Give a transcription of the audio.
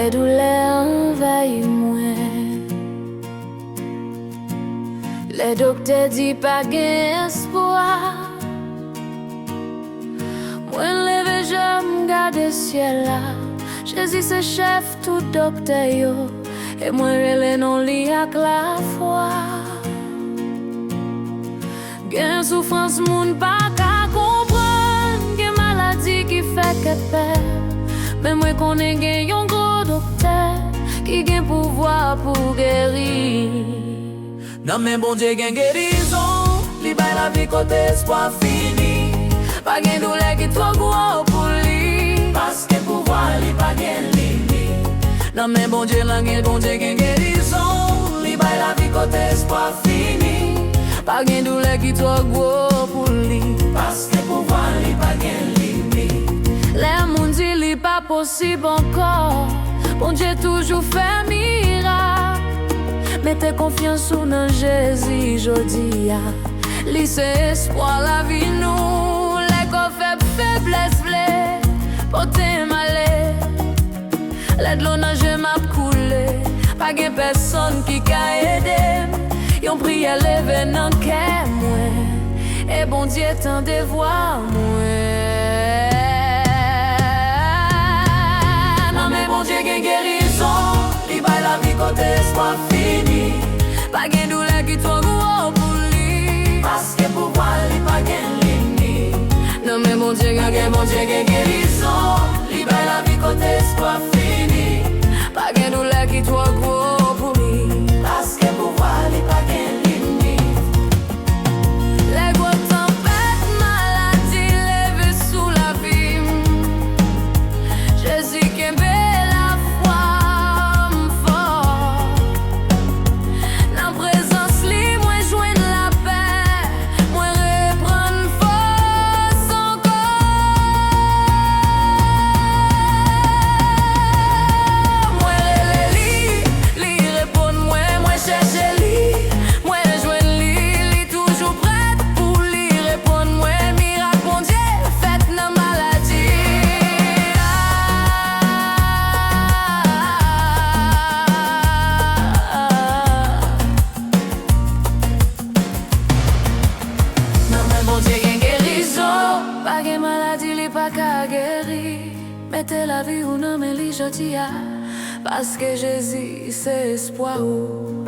les douleurs envahissent moi. Les docteurs disent pas d'espoir. Moi levé, je me garde le ciel là. Jésus c'est chef tout docteur yo. Et moi relè non li ak la foi. Gen souffrance moun pa ka comprendre. Gen maladie qui fait que peur. Mais moi connais gen yon gros docteur qui gen pouvoir pour guérir. Non mais bon Dieu gen guérison. Li bay la vie côté espoir fini. Pas gen douleur qui trop gros pour lui. Parce que pouvoir li pas gen limite. Non mais bon Dieu gen guérison. Li bay la vie côté espoir fini. Pas gen douleur qui trop gros pour lui. Parce que pouvoir li pas gen limite. Les moun dit li pas possible encore. Bon Dieu toujours fait miracle. Mettez confiance ou dans Jésus jodi ya. Li c'est espoir la vie nous. Les corps faiblesse vle porter malé. Les de l'eau nage m'a coulé. Pas gen personne qui ka aider. Yon prière levé nan kè moi. Et bon Dieu tende voir moi. Non mais bon Dieu gen guérison. Li bay la vie côté espoir fini. Pas gen douleur qui trop gros pour lui. Parce que pouvoir li pas gen limite. Non mais bon Dieu gen guérison. Li bay la vie côté espoir fini. Pas gen douleur qui trop gros pour lui. Parce que pouvoir li pas gen limite. Les gros tempêtes, maladie levées sous la vie. Jésus kembe la foi fort. Dans présence li, moi joindre la paix. Moi reprendre force encore. Moi li répond moi cherche li. Moi joindre li toujours prête pour li répondre moi. Miracle bon Dieu fait dans maladie. Non mais bon Dieu gen guérison. Pas de maladie li pas ka guéri. Mettez la vie ou non mais li jodi ya. Parce que Jésus c'est espoir ou.